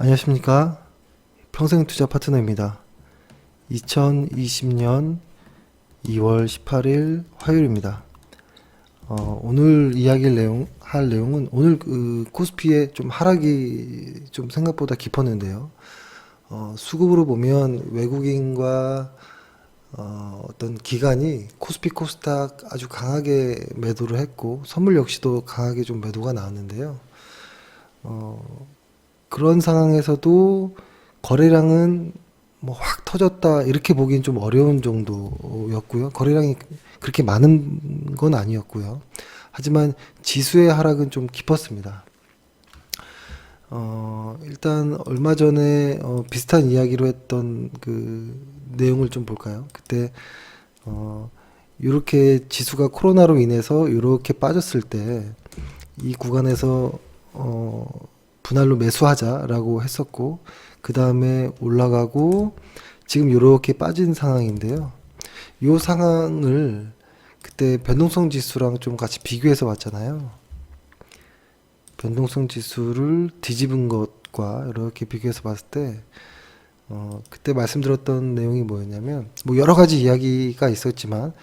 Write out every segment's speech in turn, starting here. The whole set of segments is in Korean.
안녕하십니까. 평생투자 파트너입니다. 2020년 2월 18일 화요일입니다. 오늘 할 내용은 오늘 코스피의 좀 하락이 좀 생각보다 깊었는데요. 수급으로 보면 외국인과 어떤 기관이 코스피 코스닥 아주 강하게 매도를 했고 선물 역시도 강하게 좀 매도가 나왔는데요. 그런 상황에서도 거래량은 뭐 확 터졌다 이렇게 보기엔 좀 어려운 정도였고요. 거래량이 그렇게 많은 건 아니었고요. 하지만 지수의 하락은 좀 깊었습니다. 일단 얼마 전에 비슷한 이야기로 했던 그 내용을 좀 볼까요? 그때 이렇게 지수가 코로나로 인해서 이렇게 빠졌을 때 이 구간에서 분할로 매수하자라고 했었고, 그 다음에 올라가고 지금 이렇게 빠진 상황인데요. 이 상황을 그때 변동성 지수랑 좀 같이 비교해서 봤잖아요. 변동성 지수를 뒤집은 것과 이렇게 비교해서 봤을 때 그때 말씀드렸던 내용이 뭐였냐면, 뭐 여러 가지 이야기가 있었지만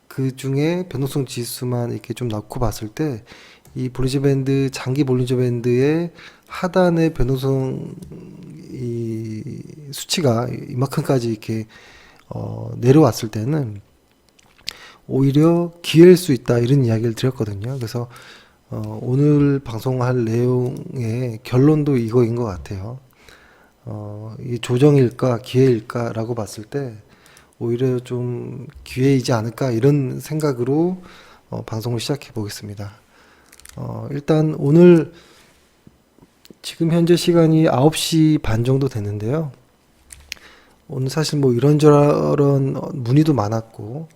그 중에 변동성 지수만 이렇게 좀 넣고 봤을 때 이 볼린저 밴드, 장기 볼린저 밴드의 하단의 변동성 이 수치가 이만큼까지 이렇게 내려왔을 때는 오히려 기회일 수 있다 이런 이야기를 드렸거든요. 그래서 오늘 방송할 내용의 결론도 이거인 것 같아요. 이 조정일까 기회일까라고 봤을 때 오히려 좀 기회이지 않을까 이런 생각으로 방송을 시작해 보겠습니다. 일단 오늘 지금 현재 시간이 9시 반 정도 됐는데요. 오늘 사실 뭐 이런저런 문의도 많았고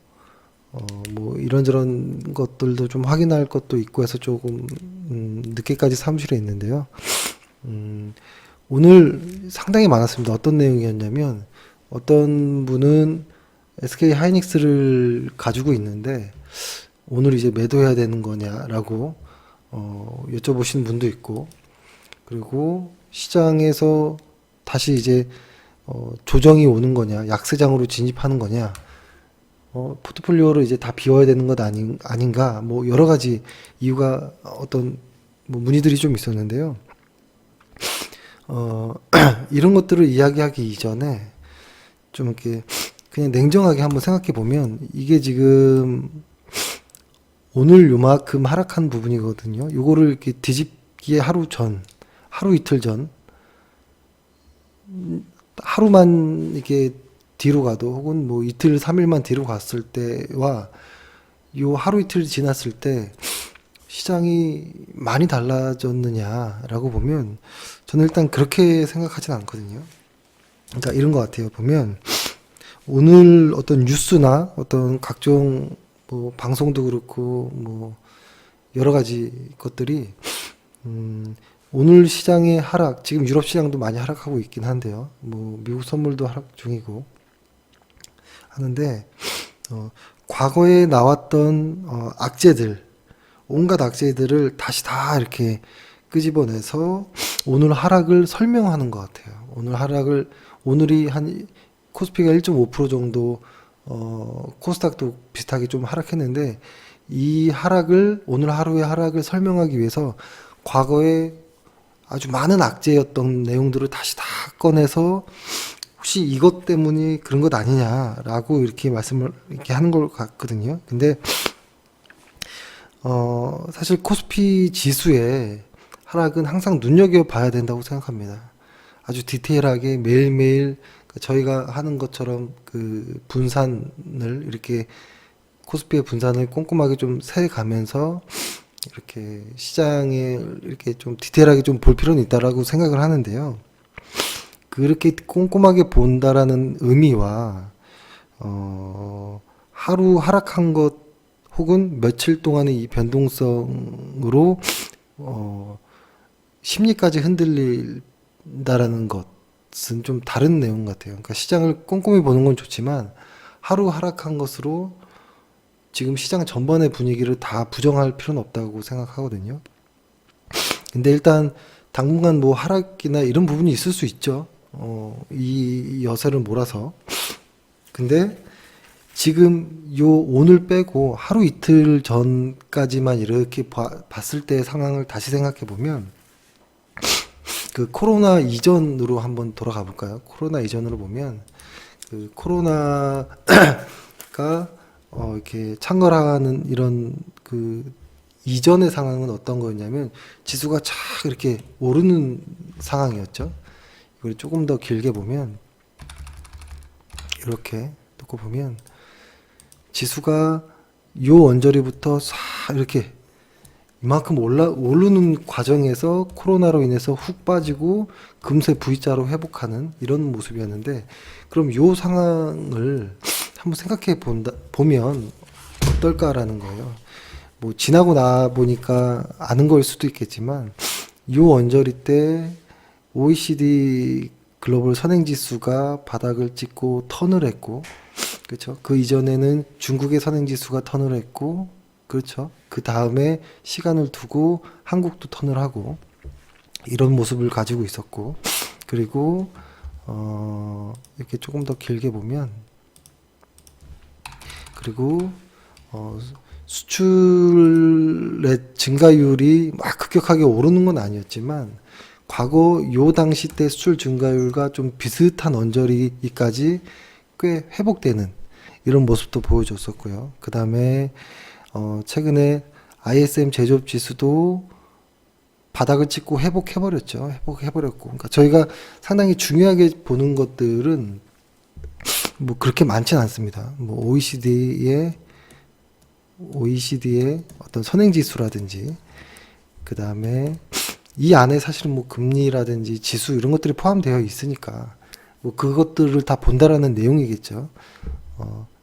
뭐 이런저런 것들도 좀 확인할 것도 있고 해서 조금 늦게까지 사무실에 있는데요. 오늘 상당히 많았습니다. 어떤 내용이었냐면, 어떤 분은 SK 하이닉스를 가지고 있는데 오늘 이제 매도해야 되는 거냐라고 여쭤보시는 분도 있고, 그리고 시장에서 다시 이제 조정이 오는 거냐, 약세장으로 진입하는 거냐, 포트폴리오를 이제 다 비워야 되는 것 아닌가, 뭐 여러 가지 이유가 어떤 뭐 문의들이 좀 있었는데요. 이런 것들을 이야기하기 이전에 좀 이렇게 그냥 냉정하게 한번 생각해 보면, 이게 지금 오늘 요만큼 하락한 부분이거든요. 요거를 이렇게 뒤집기에 하루 이틀 전, 하루만 이렇게 뒤로 가도, 혹은 뭐 이틀, 3일만 뒤로 갔을 때와 요 하루 이틀 지났을 때 시장이 많이 달라졌느냐라고 보면 저는 일단 그렇게 생각하진 않거든요. 그러니까 이런 것 같아요. 보면 오늘 어떤 뉴스나 어떤 각종 뭐 방송도 그렇고 뭐 여러 가지 것들이 오늘 시장의 하락, 지금 유럽 시장도 많이 하락하고 있긴 한데요. 뭐 미국 선물도 하락 중이고 하는데 과거에 나왔던 악재들, 온갖 악재들을 다시 다 이렇게 끄집어내서 오늘 하락을 설명하는 것 같아요. 오늘이 한 코스피가 1.5% 정도, 코스닥도 비슷하게 좀 하락했는데, 이 오늘 하루의 하락을 설명하기 위해서 과거에 아주 많은 악재였던 내용들을 다시 다 꺼내서 혹시 이것 때문에 그런 것 아니냐라고 이렇게 말씀을 이렇게 하는 것 같거든요. 근데 사실 코스피 지수의 하락은 항상 눈여겨봐야 된다고 생각합니다. 아주 디테일하게 매일매일 저희가 하는 것처럼 그 분산을 이렇게, 코스피의 분산을 꼼꼼하게 좀 세가면서 이렇게 시장에 이렇게 좀 디테일하게 좀 볼 필요는 있다라고 생각을 하는데요. 그렇게 꼼꼼하게 본다라는 의미와 하루 하락한 것 혹은 며칠 동안의 이 변동성으로 심리까지 흔들린다라는 것은 좀 다른 내용 같아요. 그러니까 시장을 꼼꼼히 보는 건 좋지만 하루 하락한 것으로 지금 시장 전반의 분위기를 다 부정할 필요는 없다고 생각하거든요. 근데 일단 당분간 뭐 하락이나 이런 부분이 있을 수 있죠. 이 여세를 몰아서. 근데 지금 요 오늘 빼고 하루 이틀 전까지만 이렇게 봤을 때 상황을 다시 생각해 보면 그 코로나 이전으로 한번 돌아가 볼까요? 코로나 이전으로 보면 그 코로나가 이렇게 창궐하는 이런 그 이전의 상황은 어떤 거였냐면 지수가 쫙 이렇게 오르는 상황이었죠. 이걸 조금 더 길게 보면 이렇게 놓고 보면 지수가 요 언저리부터 싹 이렇게 이만큼 오르는 과정에서 코로나로 인해서 훅 빠지고 금세 V자로 회복하는 이런 모습이었는데, 그럼 요 상황을 한번 생각해 보면 어떨까라는 거예요. 뭐 지나고 나 보니까 아는 걸 수도 있겠지만 요 언저리 때 OECD 글로벌 선행지수가 바닥을 찍고 턴을 했고, 그렇죠. 그 이전에는 중국의 선행지수가 턴을 했고, 그렇죠. 그 다음에 시간을 두고 한국도 턴을 하고 이런 모습을 가지고 있었고, 그리고 이렇게 조금 더 길게 보면 그리고 수출의 증가율이 막 급격하게 오르는 건 아니었지만 과거 요 당시 때 수출 증가율과 좀 비슷한 언저리까지 꽤 회복되는 이런 모습도 보여줬었고요. 그 다음에 최근에 ISM 제조업 지수도 바닥을 찍고 회복해버렸죠. 회복해버렸고. 그러니까 저희가 상당히 중요하게 보는 것들은 뭐 그렇게 많지는 않습니다. 뭐 OECD의 어떤 선행지수라든지, 그 다음에 이 안에 사실은 뭐 금리라든지 지수 이런 것들이 포함되어 있으니까 뭐 그것들을 다 본다라는 내용이겠죠.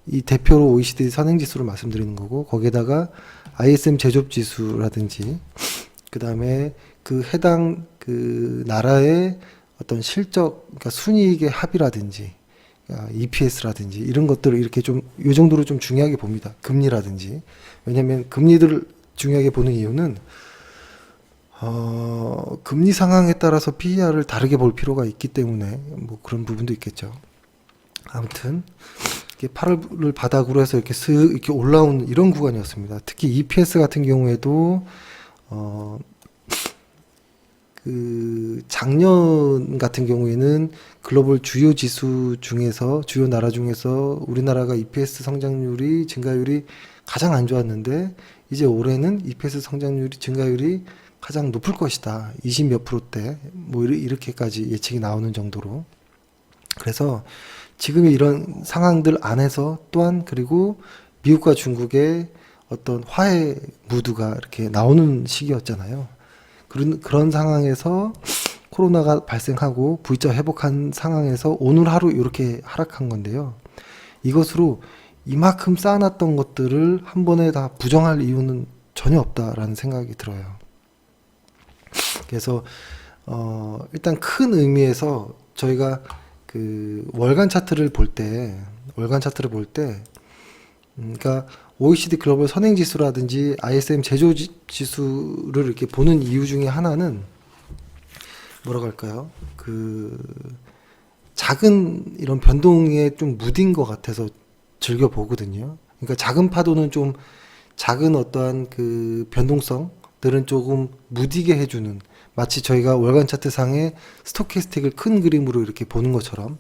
이 대표로 OECD 선행지수를 말씀드리는 거고, 거기에다가 ISM 제조업지수라든지, 그 다음에 그 해당 그 나라의 어떤 실적, 그러니까 순이익의 합이라든지, EPS라든지 이런 것들을 이렇게 좀 요 정도로 좀 중요하게 봅니다. 금리라든지. 왜냐하면 금리들을 중요하게 보는 이유는 금리 상황에 따라서 PER을 다르게 볼 필요가 있기 때문에 뭐 그런 부분도 있겠죠. 아무튼 8월을 바닥으로 해서 이렇게 슥 이렇게 올라온 이런 구간이었습니다. 특히 EPS 같은 경우에도 그 작년 같은 경우에는 글로벌 주요 지수 중에서, 주요 나라 중에서 우리나라가 EPS 성장률이 증가율이 가장 안 좋았는데, 이제 올해는 EPS 성장률이 증가율이 가장 높을 것이다. 20 몇 %대 뭐 이렇게까지 예측이 나오는 정도로. 그래서 지금 이런 상황들 안에서 또한, 그리고 미국과 중국의 어떤 화해 무드가 이렇게 나오는 시기였잖아요. 그런 상황에서 코로나가 발생하고 V자 회복한 상황에서 오늘 하루 이렇게 하락한 건데요. 이것으로 이만큼 쌓아놨던 것들을 한 번에 다 부정할 이유는 전혀 없다라는 생각이 들어요. 그래서 일단 큰 의미에서 저희가 그 월간 차트를 볼 때, 그러니까 OECD 글로벌 선행지수라든지 ISM 제조지수를 이렇게 보는 이유 중에 하나는 뭐라고 할까요? 그 작은 이런 변동에 좀 무딘 것 같아서 즐겨 보거든요. 그러니까 작은 파도는 좀, 작은 어떠한 그 변동성들은 조금 무디게 해주는, 마치 저희가 월간 차트상에 스토캐스틱을 큰 그림으로 이렇게 보는 것처럼,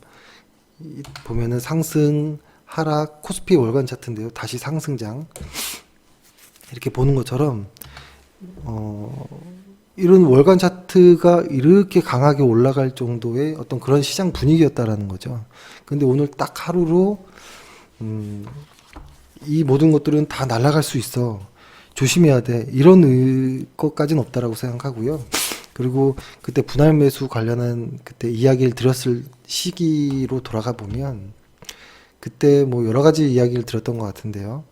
보면은 상승, 하락, 코스피 월간 차트인데요. 다시 상승장. 이렇게 보는 것처럼, 이런 월간 차트가 이렇게 강하게 올라갈 정도의 어떤 그런 시장 분위기였다라는 거죠. 근데 오늘 딱 하루로, 이 모든 것들은 다 날아갈 수 있어. 조심해야 돼. 이런 것까지는 없다라고 생각하고요. 그리고 그때 분할 매수 관련한 그때 이야기를 드렸을 시기로 돌아가 보면, 그때 뭐 여러 가지 이야기를 드렸던 것 같은데요.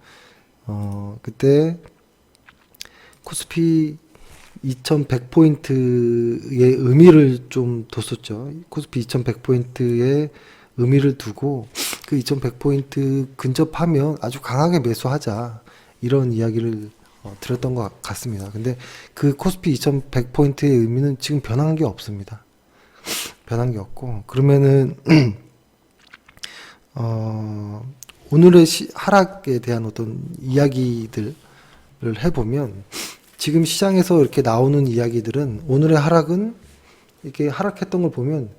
그때 코스피 2100포인트의 의미를 좀 뒀었죠. 코스피 2100포인트의 의미를 두고 그 2100포인트 근접하면 아주 강하게 매수하자, 이런 이야기를 드렸던 것 같습니다. 근데 그 코스피 2100포인트의 의미는 지금 변한 게 없습니다. 변한 게 없고, 그러면은 오늘의 하락에 대한 어떤 이야기들을 해보면, 지금 시장에서 이렇게 나오는 이야기들은, 오늘의 하락은 이렇게 하락했던 걸 보면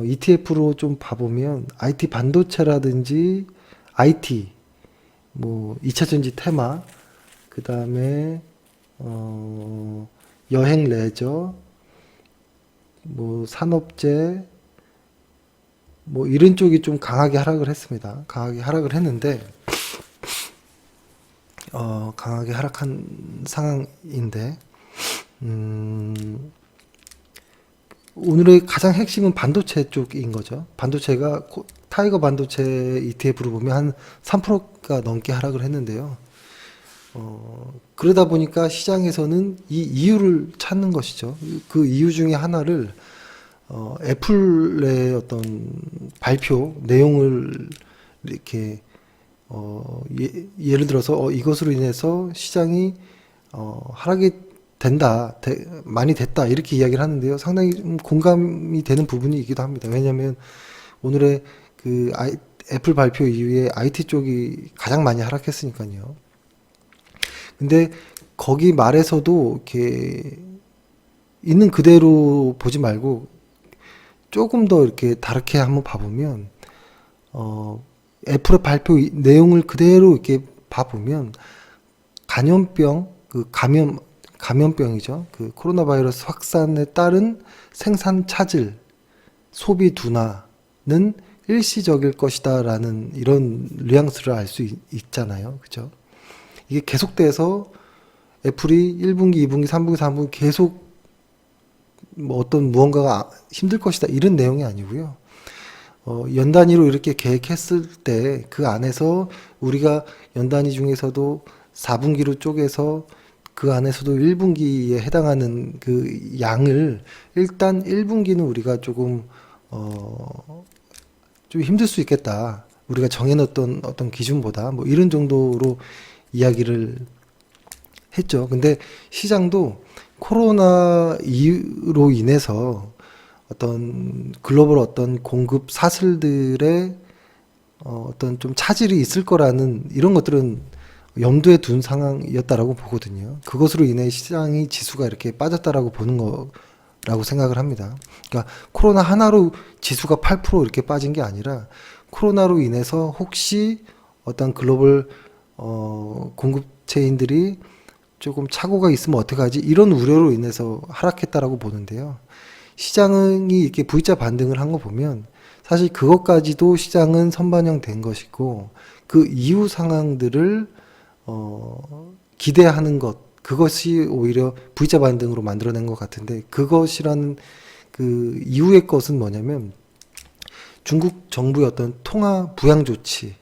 ETF로 좀 봐보면 IT 반도체라든지 IT, 뭐 2차전지 테마, 그 다음에 여행 레저, 뭐 산업재, 뭐 이런 쪽이 좀 강하게 하락을 했습니다. 강하게 하락을 했는데 강하게 하락한 상황인데, 오늘의 가장 핵심은 반도체 쪽인 거죠. 반도체가 타이거 반도체 ETF로 보면 한 3%가 넘게 하락을 했는데요. 그러다 보니까 시장에서는 이 이유를 찾는 것이죠. 그 이유 중에 하나를 애플의 어떤 발표 내용을 이렇게 예를 들어서 이것으로 인해서 시장이 하락이 된다, 많이 됐다 이렇게 이야기를 하는데요. 상당히 공감이 되는 부분이기도 합니다. 왜냐하면 오늘의 그 애플 발표 이후에 IT 쪽이 가장 많이 하락했으니까요. 근데 거기 말에서도 이렇게 있는 그대로 보지 말고 조금 더 이렇게 다르게 한번 봐보면 애플의 발표 내용을 그대로 이렇게 봐보면 감염병, 감염병이죠. 그 코로나 바이러스 확산에 따른 생산 차질, 소비 둔화는 일시적일 것이다라는 이런 뉘앙스를 알 수 있잖아요. 그죠? 이게 계속돼서 애플이 1분기, 2분기, 3분기, 4분기 계속 뭐 어떤 무언가가 힘들 것이다 이런 내용이 아니고요. 연 단위로 이렇게 계획했을 때 그 안에서 우리가 연 단위 중에서도 4분기로 쪼개서 그 안에서도 1분기에 해당하는 그 양을 일단 1분기는 우리가 조금 좀 힘들 수 있겠다. 우리가 정해놓던 어떤 기준보다 뭐 이런 정도로 이야기를 했죠. 근데 시장도 코로나 이유로 인해서 어떤 글로벌 어떤 공급 사슬들의 어떤 좀 차질이 있을 거라는 이런 것들은 염두에 둔 상황이었다라고 보거든요. 그것으로 인해 시장이 지수가 이렇게 빠졌다라고 보는 거라고 생각을 합니다. 그러니까 코로나 하나로 지수가 8% 이렇게 빠진 게 아니라 코로나로 인해서 혹시 어떤 글로벌 공급체인들이 조금 착오가 있으면 어떡하지? 이런 우려로 인해서 하락했다라고 보는데요. 시장이 이렇게 V자 반등을 한 거 보면 사실 그것까지도 시장은 선반영된 것이고 그 이후 상황들을 기대하는 것, 그것이 오히려 V자 반등으로 만들어낸 것 같은데, 그것이라는 그 이후의 것은 뭐냐면 중국 정부의 어떤 통화 부양 조치,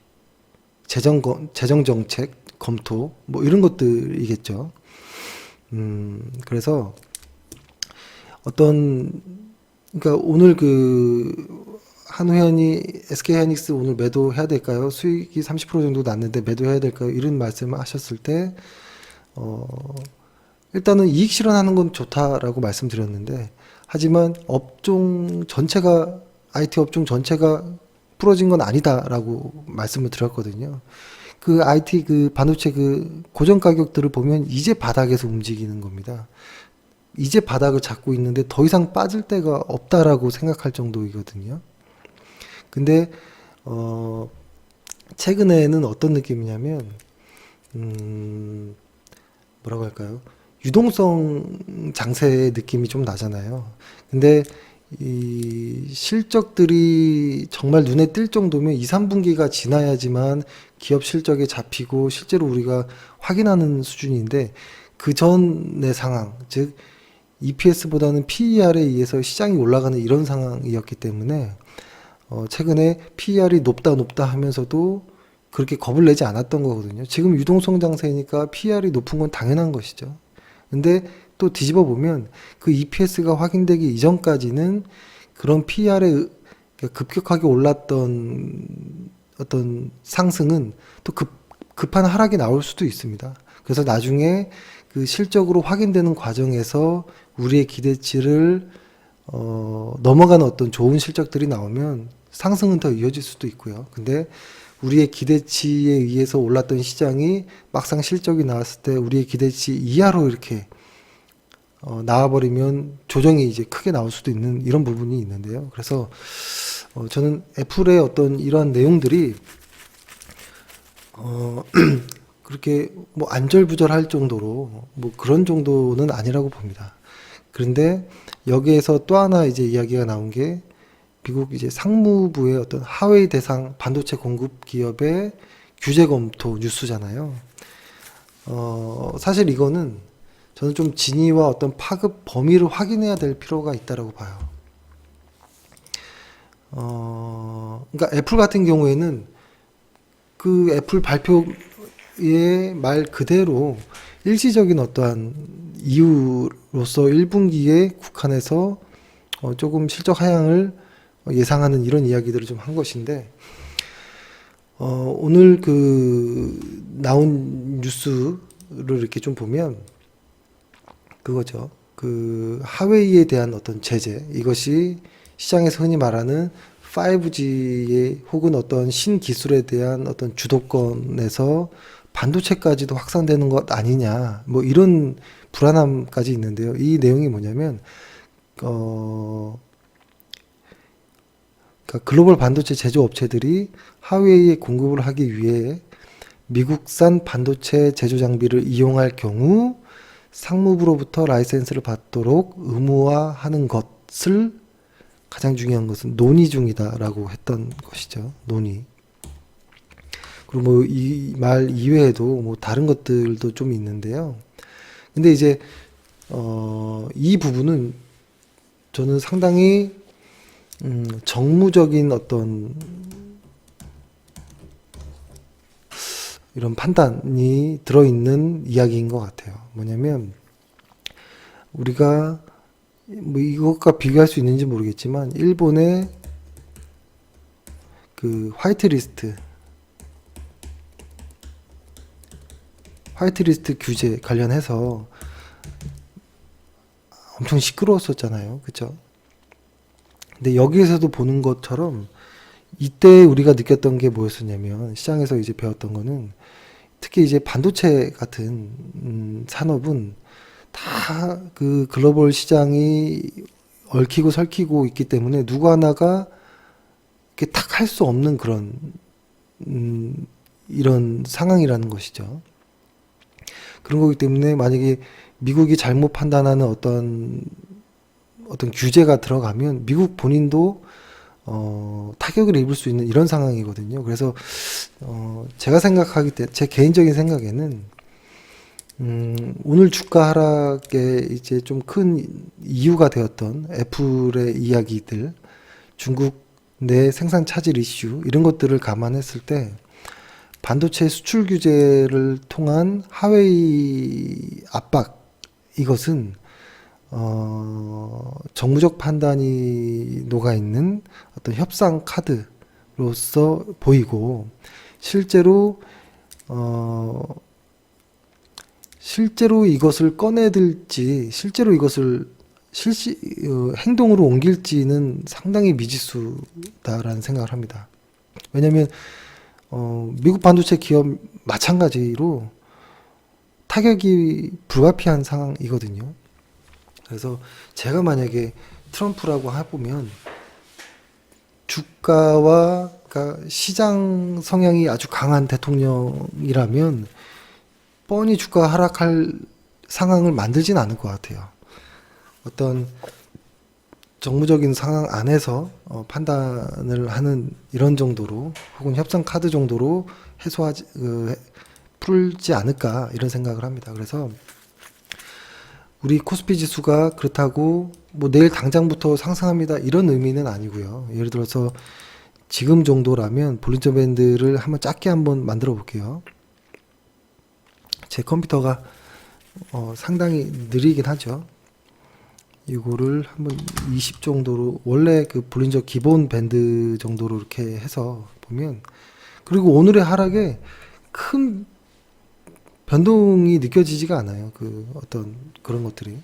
재정 정책 검토 뭐 이런 것들이겠죠. 그래서 그러니까 오늘 한우현이 SK하이닉스 오늘 매도해야 될까요? 수익이 30% 정도 났는데 매도해야 될까요? 이런 말씀을 하셨을 때 일단은 이익 실현하는 건 좋다라고 말씀드렸는데, 하지만 IT 업종 전체가 부러진 건 아니다라고 말씀을 드렸거든요. 그 IT 반도체 고정 가격들을 보면 이제 바닥에서 움직이는 겁니다. 이제 바닥을 잡고 있는데 더 이상 빠질 데가 없다라고 생각할 정도이거든요. 근데 최근에는 어떤 느낌이냐면 뭐라고 할까요? 유동성 장세의 느낌이 좀 나잖아요. 근데 이 실적들이 정말 눈에 띌 정도면 2, 3분기가 지나야지만 기업 실적에 잡히고 실제로 우리가 확인하는 수준인데, 그 전의 상황, 즉 EPS보다는 PER에 의해서 시장이 올라가는 이런 상황이었기 때문에 최근에 PER이 높다 하면서도 그렇게 겁을 내지 않았던 거거든요. 지금 유동성 장세니까 PER이 높은 건 당연한 것이죠. 근데 또 뒤집어 보면 그 EPS가 확인되기 이전까지는 그런 PER에 급격하게 올랐던 어떤 상승은 또 급한 하락이 나올 수도 있습니다. 그래서 나중에 그 실적으로 확인되는 과정에서 우리의 기대치를 넘어가는 어떤 좋은 실적들이 나오면 상승은 더 이어질 수도 있고요. 근데 우리의 기대치에 의해서 올랐던 시장이 막상 실적이 나왔을 때 우리의 기대치 이하로 이렇게 나와버리면 조정이 이제 크게 나올 수도 있는 이런 부분이 있는데요. 그래서 저는 애플의 어떤 이러한 내용들이 그렇게 뭐 안절부절할 정도로 뭐 그런 정도는 아니라고 봅니다. 그런데 여기에서 또 하나 이제 이야기가 나온 게 미국 이제 상무부의 어떤 하웨이 대상 반도체 공급 기업의 규제 검토 뉴스잖아요. 사실 이거는 저는 좀 진위와 어떤 파급 범위를 확인해야 될 필요가 있다라고 봐요. 그러니까 애플 같은 경우에는 그 애플 발표의 말 그대로 일시적인 어떠한 이유로서 1분기에 국한해서 조금 실적 하향을 예상하는 이런 이야기들을 좀 한 것인데, 오늘 그 나온 뉴스를 이렇게 좀 보면 그거죠. 그 하웨이에 대한 어떤 제재, 이것이 시장에서 흔히 말하는 5G의 혹은 어떤 신기술에 대한 어떤 주도권에서 반도체까지도 확산되는 것 아니냐, 뭐 이런 불안함까지 있는데요. 이 내용이 뭐냐면, 그러니까 글로벌 반도체 제조업체들이 하웨이에 공급을 하기 위해 미국산 반도체 제조 장비를 이용할 경우 상무부로부터 라이센스를 받도록 의무화하는 것을 가장 중요한 것은 논의 중이다라고 했던 것이죠. 논의. 그리고 뭐 이 말 이외에도 뭐 다른 것들도 좀 있는데요. 근데 이제 이 부분은 저는 상당히 정무적인 어떤 이런 판단이 들어있는 이야기인 것 같아요. 뭐냐면 우리가 뭐 이것과 비교할 수 있는지 모르겠지만 일본의 그 화이트리스트 규제 관련해서 엄청 시끄러웠었잖아요. 그쵸? 근데 여기에서도 보는 것처럼 이때 우리가 느꼈던 게 뭐였었냐면, 시장에서 이제 배웠던 거는 특히 이제 반도체 같은 산업은 다 그 글로벌 시장이 얽히고 설키고 있기 때문에 누구 하나가 이렇게 탁 할 수 없는 그런 이런 상황이라는 것이죠. 그런 거기 때문에 만약에 미국이 잘못 판단하는 어떤 규제가 들어가면 미국 본인도 타격을 입을 수 있는 이런 상황이거든요. 그래서 제가 생각하기 때 제 개인적인 생각에는 오늘 주가 하락에 이제 좀 큰 이유가 되었던 애플의 이야기들, 중국 내 생산 차질 이슈 이런 것들을 감안했을 때 반도체 수출 규제를 통한 하웨이 압박, 이것은 정무적 판단이 녹아있는 어떤 협상 카드로서 보이고, 실제로 이것을 꺼내들지, 실제로 이것을 행동으로 옮길지는 상당히 미지수다라는 생각을 합니다. 왜냐하면 미국 반도체 기업 마찬가지로 타격이 불가피한 상황이거든요. 그래서 제가 만약에 트럼프라고 해보면 주가와 그러니까 시장 성향이 아주 강한 대통령이라면 뻔히 주가 하락할 상황을 만들진 않을 것 같아요. 어떤 정무적인 상황 안에서 판단을 하는 이런 정도로 혹은 협상 카드 정도로 풀지 않을까 이런 생각을 합니다. 그래서 우리 코스피 지수가 그렇다고 뭐 내일 당장부터 상승합니다 이런 의미는 아니고요. 예를 들어서 지금 정도라면 볼린저 밴드를 한번 짧게 한번 만들어 볼게요. 제 컴퓨터가 상당히 느리긴 하죠. 이거를 한번 20 정도로, 원래 그 볼린저 기본 밴드 정도로 이렇게 해서 보면, 그리고 오늘의 하락에 큰 변동이 느껴지지가 않아요. 그 어떤 그런 것들이.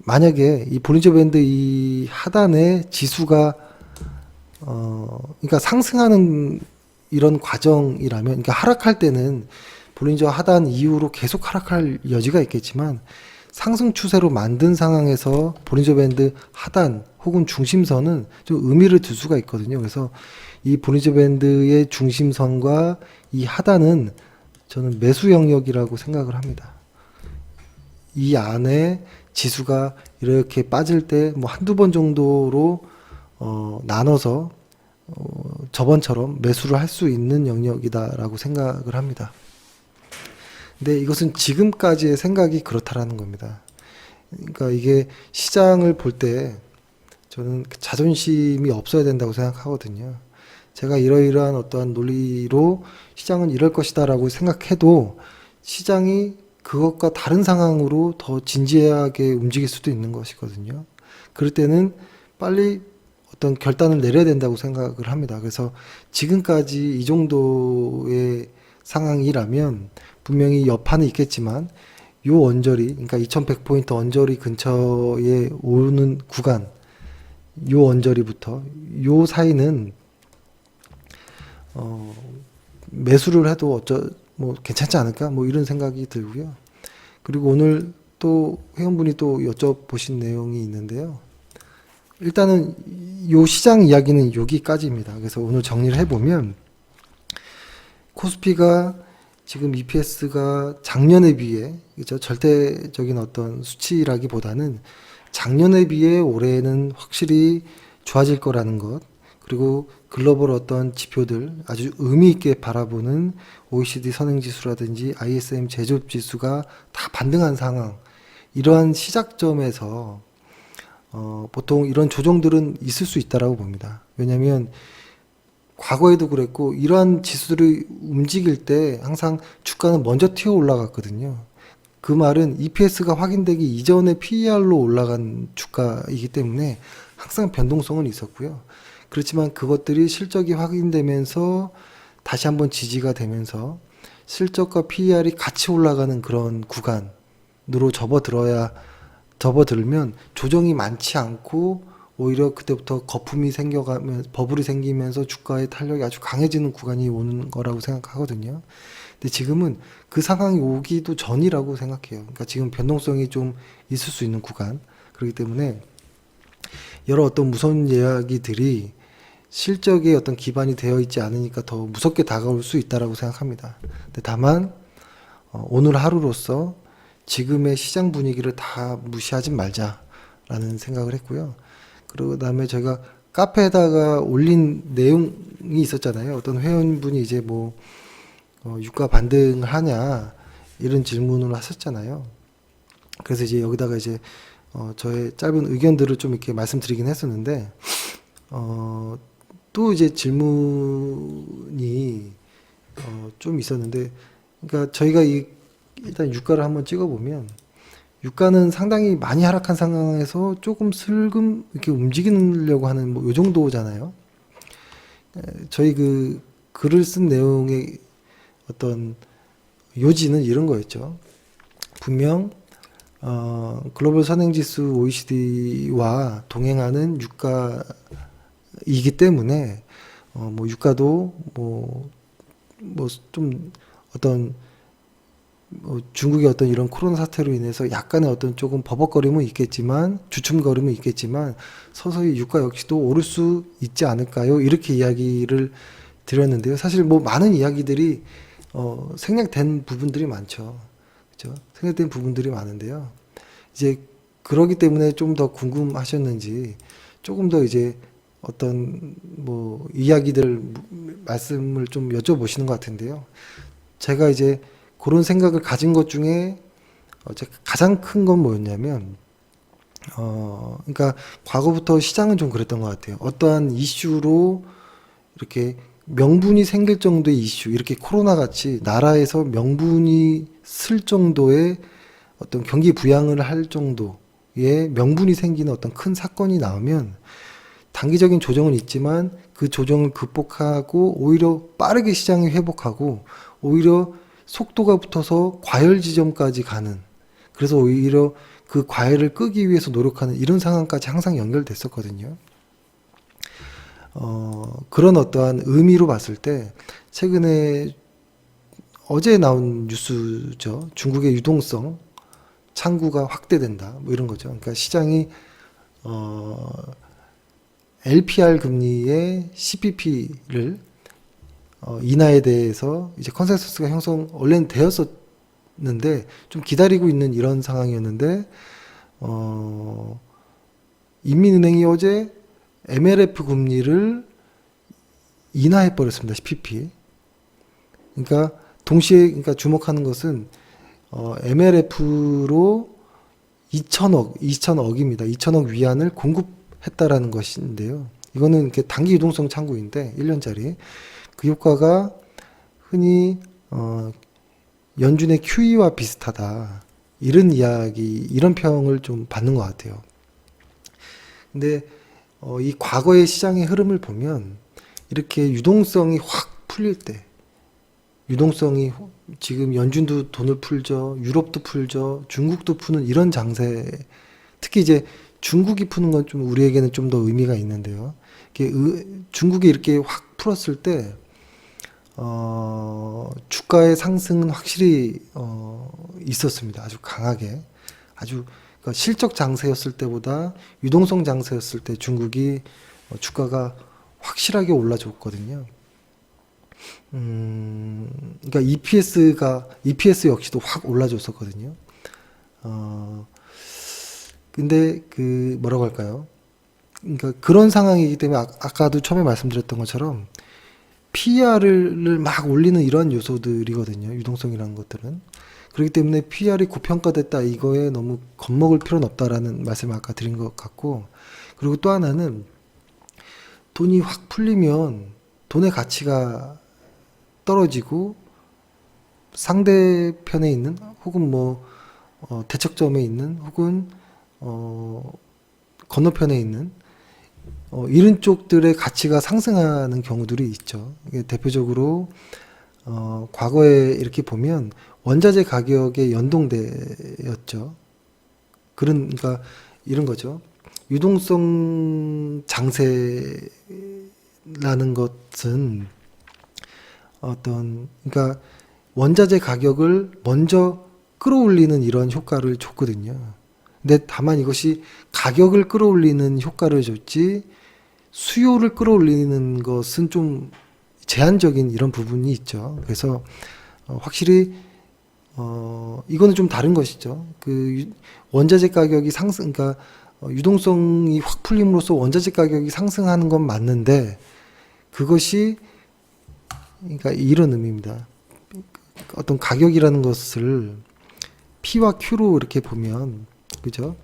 만약에 이 볼린저 밴드 이 하단의 지수가 그러니까 상승하는 이런 과정이라면, 그러니까 하락할 때는 볼린저 하단 이후로 계속 하락할 여지가 있겠지만, 상승 추세로 만든 상황에서 볼린저 밴드 하단 혹은 중심선은 좀 의미를 둘 수가 있거든요. 그래서 이 볼린저 밴드의 중심선과 이 하단은 저는 매수 영역이라고 생각을 합니다. 이 안에 지수가 이렇게 빠질 때 뭐 한두 번 정도로 나눠서 저번처럼 매수를 할 수 있는 영역이다라고 생각을 합니다. 근데 이것은 지금까지의 생각이 그렇다라는 겁니다. 그러니까 이게 시장을 볼 때 저는 자존심이 없어야 된다고 생각하거든요. 제가 이러이러한 어떠한 논리로 시장은 이럴 것이다라고 생각해도 시장이 그것과 다른 상황으로 더 진지하게 움직일 수도 있는 것이거든요. 그럴 때는 빨리 어떤 결단을 내려야 된다고 생각을 합니다. 그래서 지금까지 이 정도의 상황이라면 분명히 여파는 있겠지만 요 언저리, 그러니까 2100포인트 언저리 근처에 오는 구간, 요 언저리부터 요 사이는 매수를 해도 뭐 괜찮지 않을까? 뭐 이런 생각이 들고요. 그리고 오늘 또 회원분이 또 여쭤보신 내용이 있는데요. 일단은 요 시장 이야기는 여기까지입니다. 그래서 오늘 정리를 해보면 코스피가 지금 EPS가 작년에 비해, 그죠? 절대적인 어떤 수치라기보다는 작년에 비해 올해는 확실히 좋아질 거라는 것, 그리고 글로벌 어떤 지표들 아주 의미 있게 바라보는 OECD 선행지수라든지 ISM 제조업 지수가 다 반등한 상황, 이러한 시작점에서 보통 이런 조정들은 있을 수 있다라고 봅니다. 왜냐하면 과거에도 그랬고 이러한 지수들이 움직일 때 항상 주가는 먼저 튀어 올라갔거든요. 그 말은 EPS가 확인되기 이전에 PER로 올라간 주가이기 때문에 항상 변동성은 있었고요. 그렇지만 그것들이 실적이 확인되면서 다시 한번 지지가 되면서 실적과 PER이 같이 올라가는 그런 구간으로 접어들면 조정이 많지 않고 오히려 그때부터 거품이 생겨가면 버블이 생기면서 주가의 탄력이 아주 강해지는 구간이 오는 거라고 생각하거든요. 근데 지금은 그 상황이 오기도 전이라고 생각해요. 그러니까 지금 변동성이 좀 있을 수 있는 구간. 그렇기 때문에 여러 어떤 무서운 이야기들이 실적에 어떤 기반이 되어 있지 않으니까 더 무섭게 다가올 수 있다라고 생각합니다. 근데 다만 오늘 하루로서 지금의 시장 분위기를 다 무시하지 말자라는 생각을 했고요. 그리고 그다음에 저희가 카페에다가 올린 내용이 있었잖아요. 어떤 회원분이 이제 뭐 유가 반등을 하냐 이런 질문을 하셨잖아요. 그래서 이제 여기다가 이제 저의 짧은 의견들을 좀 이렇게 말씀드리긴 했었는데 또 이제 질문이 좀 있었는데, 그러니까 저희가 일단 유가를 한번 찍어보면 유가는 상당히 많이 하락한 상황에서 조금 슬금 이렇게 움직이려고 하는 뭐 요 정도잖아요. 저희 그 글을 쓴 내용의 어떤 요지는 이런 거였죠. 분명 글로벌 선행지수 OECD와 동행하는 유가이기 때문에 뭐 유가도 뭐 좀 어떤 중국의 어떤 이런 코로나 사태로 인해서 약간의 어떤 조금 버벅거림은 있겠지만, 주춤거림은 있겠지만 서서히 유가 역시도 오를 수 있지 않을까요? 이렇게 이야기를 드렸는데요. 사실 뭐 많은 이야기들이 생략된 부분들이 많죠. 그죠? 생략된 부분들이 많은데요. 이제 그러기 때문에 좀 더 궁금하셨는지 조금 더 이제 어떤 뭐 이야기들 말씀을 좀 여쭤보시는 것 같은데요. 제가 이제 그런 생각을 가진 것 중에 가장 큰 건 뭐였냐면 그러니까 과거부터 시장은 좀 그랬던 것 같아요. 어떠한 이슈로 이렇게 명분이 생길 정도의 이슈, 이렇게 코로나 같이 나라에서 명분이 쓸 정도의 어떤 경기 부양을 할 정도의 명분이 생기는 어떤 큰 사건이 나오면 단기적인 조정은 있지만 그 조정을 극복하고 오히려 빠르게 시장이 회복하고 오히려 속도가 붙어서 과열 지점까지 가는, 그래서 오히려 그 과열을 끄기 위해서 노력하는 이런 상황까지 항상 연결됐었거든요. 그런 어떠한 의미로 봤을 때 최근에 어제 나온 뉴스죠. 중국의 유동성 창구가 확대된다. 뭐 이런 거죠. 그러니까 시장이 LPR 금리의 CPP를 인하에 대해서 이제 컨센서스가 형성 원래는 되었었는데 좀 기다리고 있는 이런 상황이었는데 인민은행이 어제 MLF 금리를 인하해 버렸습니다. CPP. 그러니까 동시에 그러니까 주목하는 것은 MLF로 2천억입니다. 2천억 위안을 공급했다라는 것인데요. 이거는 이렇게 단기 유동성 창구인데 1년짜리 그 효과가 흔히 연준의 QE와 비슷하다. 이런 이야기, 이런 평을 좀 받는 것 같아요. 근데 이 과거의 시장의 흐름을 보면 이렇게 유동성이 확 풀릴 때, 유동성이 지금 연준도 돈을 풀죠, 유럽도 풀죠, 중국도 푸는 이런 장세, 특히 이제 중국이 푸는 건 좀 우리에게는 좀 더 의미가 있는데요. 중국이 이렇게 확 풀었을 때 주가의 상승은 확실히 있었습니다. 아주 강하게, 아주 그러니까 실적 장세였을 때보다 유동성 장세였을 때 중국이 주가가 확실하게 올라줬거든요. 그러니까 EPS 역시도 확 올라줬었거든요. 근데 그 뭐라고 할까요? 그러니까 그런 상황이기 때문에 아까도 처음에 말씀드렸던 것처럼 PER을 막 올리는 이런 요소들이거든요. 유동성이라는 것들은. 그렇기 때문에 PER이 고평가됐다 이거에 너무 겁먹을 필요는 없다라는 말씀을 아까 드린 것 같고, 그리고 또 하나는 돈이 확 풀리면 돈의 가치가 떨어지고 상대편에 있는 혹은 뭐 대척점에 있는 혹은 건너편에 있는 이런 쪽들의 가치가 상승하는 경우들이 있죠. 이게 대표적으로 과거에 이렇게 보면 원자재 가격의 연동대였죠. 그러니까 이런 거죠. 유동성 장세라는 것은 그러니까 원자재 가격을 먼저 끌어올리는 이런 효과를 줬거든요. 근데 다만 이것이 가격을 끌어올리는 효과를 줬지 수요를 끌어올리는 것은 좀 제한적인 이런 부분이 있죠. 그래서 확실히 이거는 좀 다른 것이죠. 그 원자재 가격이 그러니까 유동성이 확 풀림으로써 원자재 가격이 상승하는 건 맞는데 그것이 그러니까 이런 의미입니다. 어떤 가격이라는 것을 P와 Q로 이렇게 보면 그죠?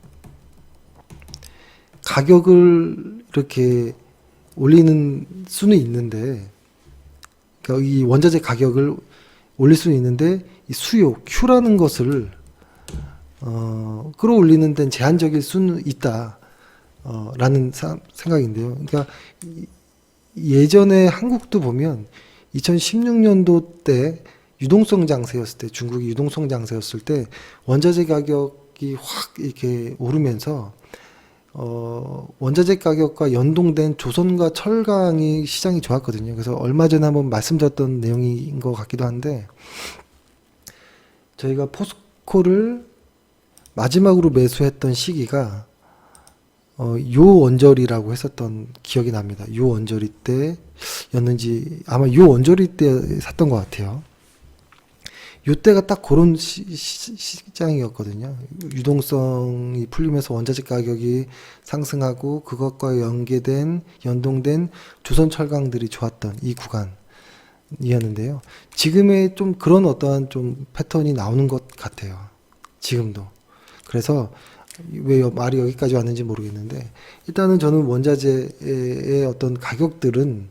가격을 이렇게 올리는 수는 있는데, 그러니까 이 원자재 가격을 올릴 수는 있는데 이 수요 Q라는 것을 끌어올리는 데는 제한적일 수는 있다. 라는 생각인데요. 그러니까 예전에 한국도 보면 2016년도 때 유동성 장세였을 때, 중국이 유동성 장세였을 때 원자재 가격이 확 이렇게 오르면서 원자재 가격과 연동된 조선과 철강이 시장이 좋았거든요. 그래서 얼마 전에 한번 말씀드렸던 내용인 것 같기도 한데, 저희가 포스코를 마지막으로 매수했던 시기가 요 원저리라고 했었던 기억이 납니다. 요 원저리 때였는지 아마 요 원저리 때 샀던 것 같아요. 요때가 딱 그런 시장이었거든요. 유동성이 풀리면서 원자재 가격이 상승하고 그것과 연동된 조선 철강들이 좋았던 이 구간이었는데요. 지금의 좀 그런 어떠한 좀 패턴이 나오는 것 같아요. 지금도. 그래서 왜 말이 여기까지 왔는지 모르겠는데, 일단은 저는 원자재의 어떤 가격들은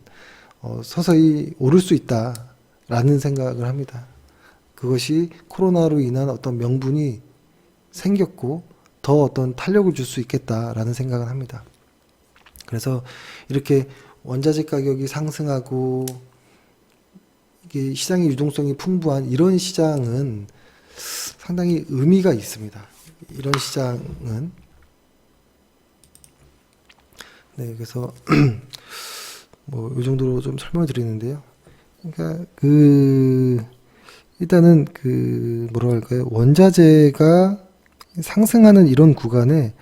서서히 오를 수 있다라는 생각을 합니다. 그것이 코로나로 인한 어떤 명분이 생겼고 더 어떤 탄력을 줄 수 있겠다라는 생각을 합니다. 그래서 이렇게 원자재 가격이 상승하고 이게 시장의 유동성이 풍부한 이런 시장은 상당히 의미가 있습니다. 이런 시장은. 네, 그래서 뭐 이 정도로 좀 설명을 드리는데요. 그러니까 일단은 뭐라 할까요? 원자재가 상승하는 이런 구간에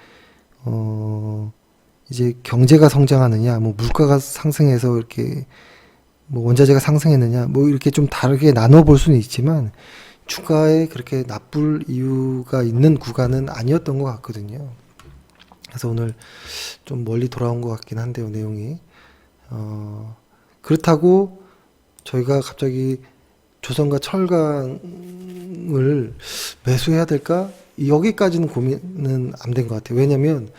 이제 경제가 성장하느냐, 뭐 물가가 상승해서 이렇게 뭐 원자재가 상승했느냐, 뭐 이렇게 좀 다르게 나눠 볼 수는 있지만 주가에 그렇게 나쁠 이유가 있는 구간은 아니었던 것 같거든요. 그래서 오늘 좀 멀리 돌아온 것 같긴 한데요, 내용이. 그렇다고 저희가 갑자기 조선과 철강을 매수해야 될까? 여기까지는 고민은 안 된 것 같아요. 왜냐면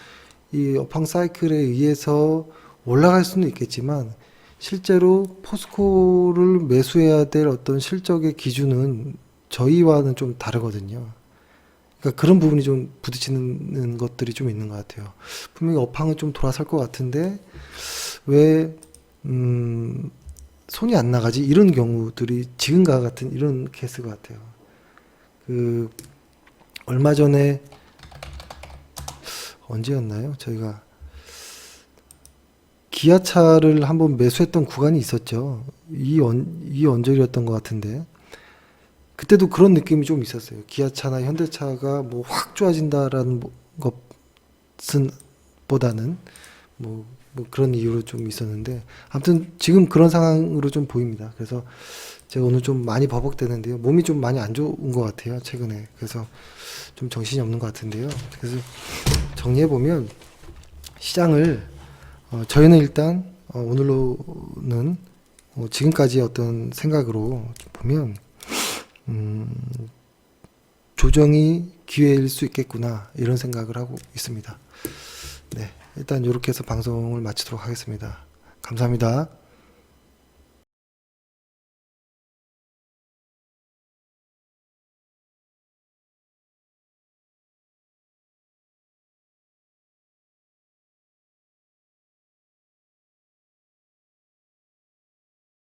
이 업황 사이클에 의해서 올라갈 수는 있겠지만 실제로 포스코를 매수해야 될 어떤 실적의 기준은 저희와는 좀 다르거든요. 그러니까 그런 부분이 좀 부딪히는 것들이 좀 있는 것 같아요. 분명히 업황은 좀 돌아설 것 같은데 왜 손이 안 나가지? 이런 경우들이 지금과 같은 이런 케이스 것 같아요. 얼마 전에 언제였나요? 저희가 기아차를 한번 매수했던 구간이 있었죠. 이 언저리였던 것 같은데 그때도 그런 느낌이 좀 있었어요. 기아차나 현대차가 뭐 확 좋아진다라는 것은 보다는 뭐 그런 이유로 좀 있었는데 아무튼 지금 그런 상황으로 좀 보입니다. 그래서 제가 오늘 좀 많이 버벅대는데요. 몸이 좀 많이 안 좋은 것 같아요. 최근에. 그래서 좀 정신이 없는 것 같은데요. 그래서 정리해 보면 시장을 저희는 일단 오늘로는 지금까지의 어떤 생각으로 보면 조정이 기회일 수 있겠구나 이런 생각을 하고 있습니다. 네, 일단 이렇게 해서 방송을 마치도록 하겠습니다. 감사합니다.